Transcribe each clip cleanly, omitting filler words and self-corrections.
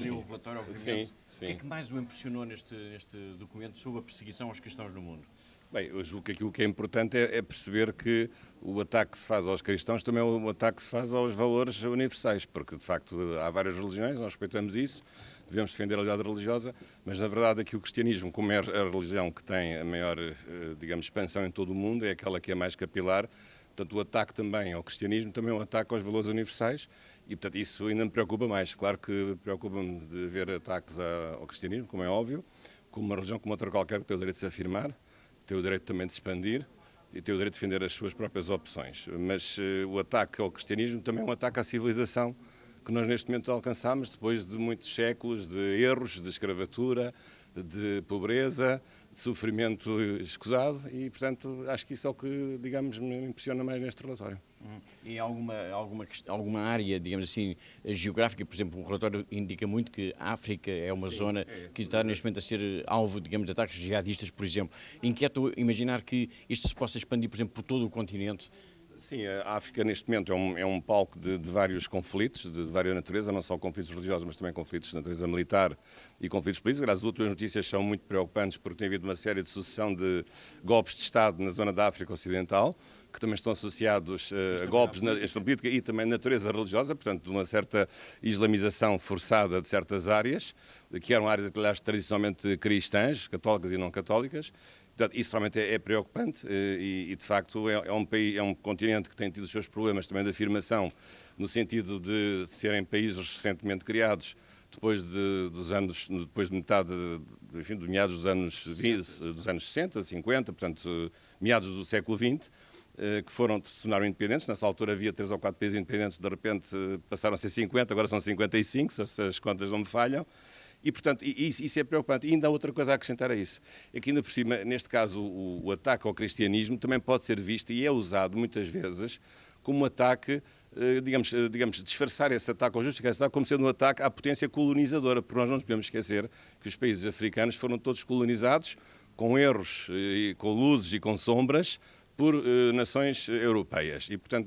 leu o relatório, obviamente. Sim, sim. O que é que mais o impressionou neste documento sobre a perseguição aos cristãos no mundo? Bem, eu julgo que aquilo que é importante é perceber que o ataque que se faz aos cristãos também é um ataque que se faz aos valores universais, porque de facto há várias religiões, nós respeitamos isso, devemos defender a liberdade religiosa, mas na verdade aqui o cristianismo, como é a religião que tem a maior, digamos, expansão em todo o mundo, é aquela que é mais capilar. Portanto, o ataque também ao cristianismo também é um ataque aos valores universais e, portanto, isso ainda me preocupa mais. Claro que preocupa-me de ver ataques ao cristianismo, como é óbvio, como uma religião como outra qualquer que tem o direito de se afirmar, tem o direito também de se expandir e tem o direito de defender as suas próprias opções. Mas o ataque ao cristianismo também é um ataque à civilização que nós neste momento alcançamos depois de muitos séculos de erros, de escravatura, de pobreza, de sofrimento escusado e, portanto, acho que isso é o que, digamos, me impressiona mais neste relatório. E alguma área, digamos assim, geográfica, por exemplo, o relatório indica muito que a África é uma zona que está neste momento a ser alvo, digamos, de ataques jihadistas, por exemplo. Inquieta imaginar que isto se possa expandir, por exemplo, por todo o continente? Sim, a África neste momento é um palco de vários conflitos, de várias naturezas, não só conflitos religiosos, mas também conflitos de natureza militar e conflitos políticos. Aliás, as últimas notícias são muito preocupantes porque tem havido uma série de sucessão de golpes de Estado na zona da África Ocidental, que também estão associados a golpes na política e também na natureza religiosa, portanto, de uma certa islamização forçada de certas áreas, que eram áreas, aliás, tradicionalmente cristãs, católicas e não católicas. Portanto, isso realmente é preocupante e de facto, é um continente que tem tido os seus problemas também de afirmação, no sentido de serem países recentemente criados, depois de metade, enfim, de meados dos anos 20, dos anos 60, 50, portanto, meados do século XX, que se tornaram independentes. Nessa altura havia 3 ou 4 países independentes, de repente passaram a ser 50, agora são 55, se as contas não me falham. E, portanto, isso é preocupante. E ainda há outra coisa a acrescentar a isso. É que, ainda por cima, neste caso, o ataque ao cristianismo também pode ser visto e é usado muitas vezes como um ataque, digamos, disfarçar esse ataque ou justificar esse ataque como sendo um ataque à potência colonizadora, porque nós não nos podemos esquecer que os países africanos foram todos colonizados com erros, com luzes e com sombras, por nações europeias. E, portanto,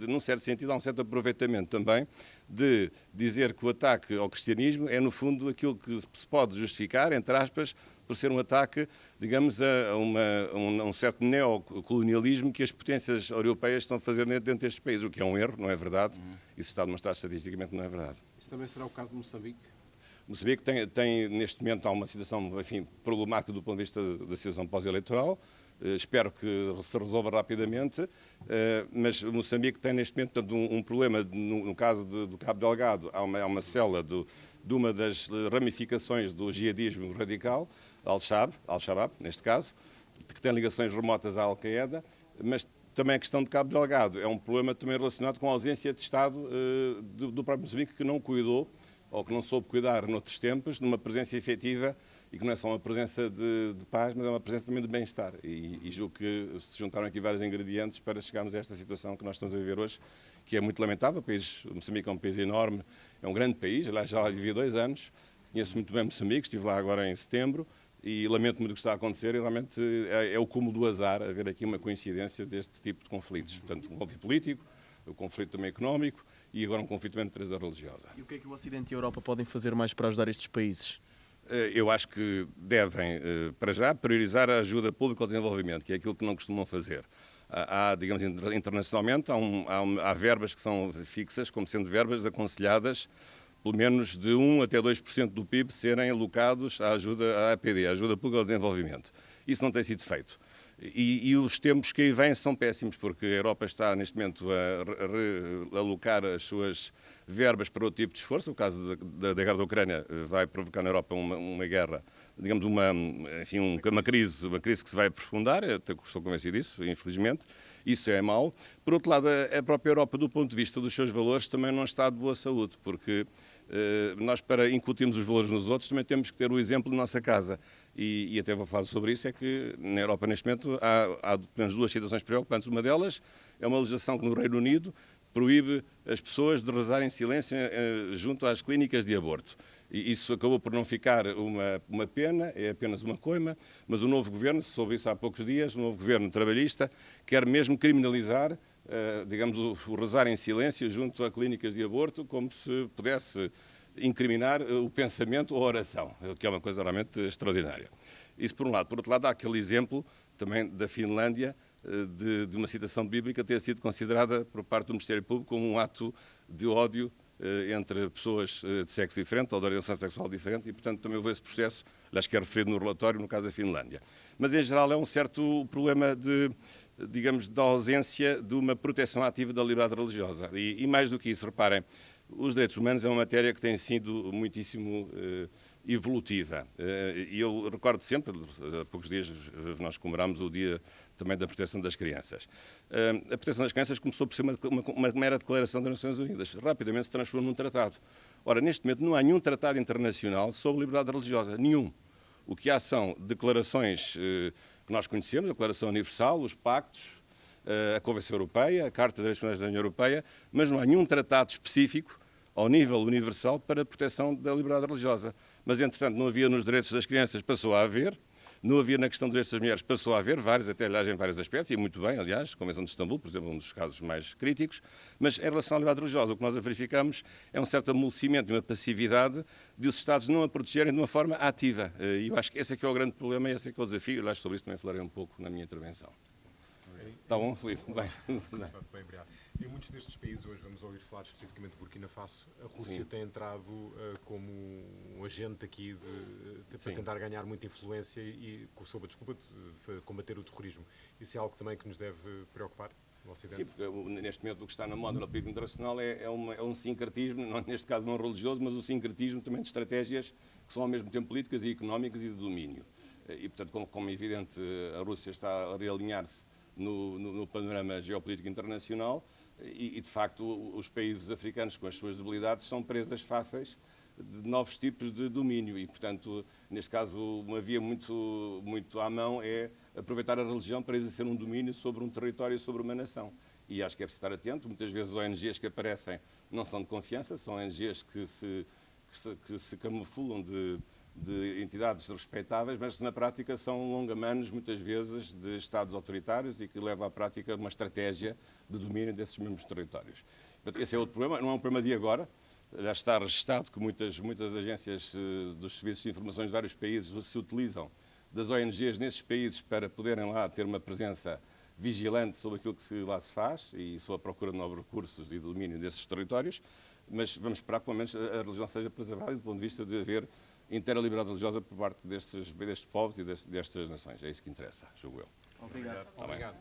num certo sentido, há um certo aproveitamento também de dizer que o ataque ao cristianismo é, no fundo, aquilo que se pode justificar, entre aspas, por ser um ataque, digamos, a um certo neocolonialismo que as potências europeias estão a fazer dentro destes países, o que é um erro, não é verdade? Isso está demonstrado estatisticamente, não é verdade. Isso também será o caso de Moçambique? Moçambique tem, neste momento, há uma situação, enfim, problemática do ponto de vista da situação pós-eleitoral. Espero que se resolva rapidamente, mas Moçambique tem neste momento portanto, um problema, no caso do Cabo Delgado, há uma célula de uma das ramificações do jihadismo radical, Al-Shabaab, neste caso, que tem ligações remotas à Al-Qaeda, mas também a questão de Cabo Delgado é um problema também relacionado com a ausência de Estado do próprio Moçambique, que não cuidou ou que não soube cuidar noutros tempos, numa presença efetiva e que não é só uma presença de paz, mas é uma presença também de bem-estar. E julgo que se juntaram aqui vários ingredientes para chegarmos a esta situação que nós estamos a viver hoje, que é muito lamentável. O Moçambique é um país enorme, é um grande país, aliás, já lá vivi 2 anos, conheço muito bem Moçambique, estive lá agora em setembro e lamento muito o que está a acontecer e realmente é o cúmulo do azar haver aqui uma coincidência deste tipo de conflitos. Portanto, um conflito político, um conflito também económico e agora um conflito também de natureza religiosa. E o que é que o Ocidente e a Europa podem fazer mais para ajudar estes países? Eu acho que devem, para já, priorizar a ajuda pública ao desenvolvimento, que é aquilo que não costumam fazer. Digamos, internacionalmente, há verbas que são fixas, como sendo verbas aconselhadas, pelo menos de 1 até 2% do PIB serem alocados à APD, à ajuda pública ao desenvolvimento. Isso não tem sido feito. E os tempos que aí vêm são péssimos, porque a Europa está, neste momento, a realocar as suas verbas para outro tipo de esforço. O caso da guerra da Ucrânia vai provocar na Europa uma guerra, digamos, uma crise que se vai aprofundar. Eu estou convencido disso, infelizmente. Isso é mau. Por outro lado, a própria Europa, do ponto de vista dos seus valores, também não está de boa saúde, porque nós, para incutirmos os valores nos outros, também temos que ter o exemplo de nossa casa. E até vou falar sobre isso, é que na Europa, neste momento, há pelo menos 2 situações preocupantes. Uma delas é uma legislação que no Reino Unido proíbe as pessoas de rezar em silêncio junto às clínicas de aborto. E isso acabou por não ficar uma pena, é apenas uma coima, mas o novo governo, soube isso há poucos dias, o novo governo trabalhista, quer mesmo criminalizar, digamos, o rezar em silêncio junto a clínicas de aborto, como se pudesse, incriminar o pensamento ou a oração, que é uma coisa realmente extraordinária. Isso por um lado. Por outro lado, há aquele exemplo também da Finlândia, de uma citação bíblica ter sido considerada por parte do Ministério Público como um ato de ódio entre pessoas de sexo diferente ou de orientação sexual diferente e, portanto, também houve esse processo, acho que é referido no relatório, no caso da Finlândia. Mas, em geral, é um certo problema digamos, da ausência de uma proteção ativa da liberdade religiosa. E mais do que isso, reparem, os direitos humanos é uma matéria que tem sido muitíssimo evolutiva. E eu recordo sempre, há poucos dias nós comemorámos o Dia também da Proteção das Crianças. A proteção das crianças começou por ser uma mera declaração das Nações Unidas. Rapidamente se transformou num tratado. Ora, neste momento não há nenhum tratado internacional sobre liberdade religiosa. Nenhum. O que há são declarações que nós conhecemos, a Declaração Universal, os pactos, a Convenção Europeia, a Carta de Direitos Humanos da União Europeia, mas não há nenhum tratado específico ao nível universal para a proteção da liberdade religiosa. Mas, entretanto, não havia nos direitos das crianças, passou a haver. Não havia na questão dos direitos das mulheres, passou a haver vários, até aliás, em vários aspectos, e muito bem, aliás, a Convenção de Istambul, por exemplo, um dos casos mais críticos, mas em relação à liberdade religiosa, o que nós verificamos é um certo amolecimento e uma passividade de os Estados não a protegerem de uma forma ativa. E eu acho que esse é que é o grande problema e esse é que é o desafio, aliás, sobre isso também falarei um pouco na minha intervenção. Está bom, Filipe? Bem. Bem, obrigado. Em muitos destes países, hoje vamos ouvir falar especificamente de Burkina Faso, a Rússia tem entrado como um agente aqui para tentar ganhar muita influência e, sob a desculpa de combater o terrorismo. Isso é algo também que nos deve preocupar no Ocidente? Sim, porque neste momento o que está na moda na política internacional é um sincretismo, não, neste caso não religioso, mas um sincretismo também de estratégias que são ao mesmo tempo políticas e económicas e de domínio. E, portanto, como é evidente, a Rússia está a realinhar-se no panorama geopolítico internacional e, de facto, os países africanos com as suas debilidades são presas fáceis de novos tipos de domínio e, portanto, neste caso, uma via muito à mão é aproveitar a religião para exercer um domínio sobre um território e sobre uma nação. E acho que é preciso estar atento. Muitas vezes ONGs que aparecem não são de confiança, são ONGs que se camuflam de entidades respeitáveis, mas que na prática são longa-manos, muitas vezes, de Estados autoritários e que levam à prática uma estratégia de domínio desses mesmos territórios. Esse é outro problema, não é um problema de agora, já está registado que muitas agências dos serviços de informações de vários países se utilizam das ONGs nesses países para poderem lá ter uma presença vigilante sobre aquilo que lá se faz e sobre a procura de novos recursos e domínio desses territórios, mas vamos esperar que, pelo menos, a religião seja preservada do ponto de vista de haver inteira liberdade religiosa por parte destes povos e destas nações. É isso que interessa, julgo eu. Obrigado. Obrigado.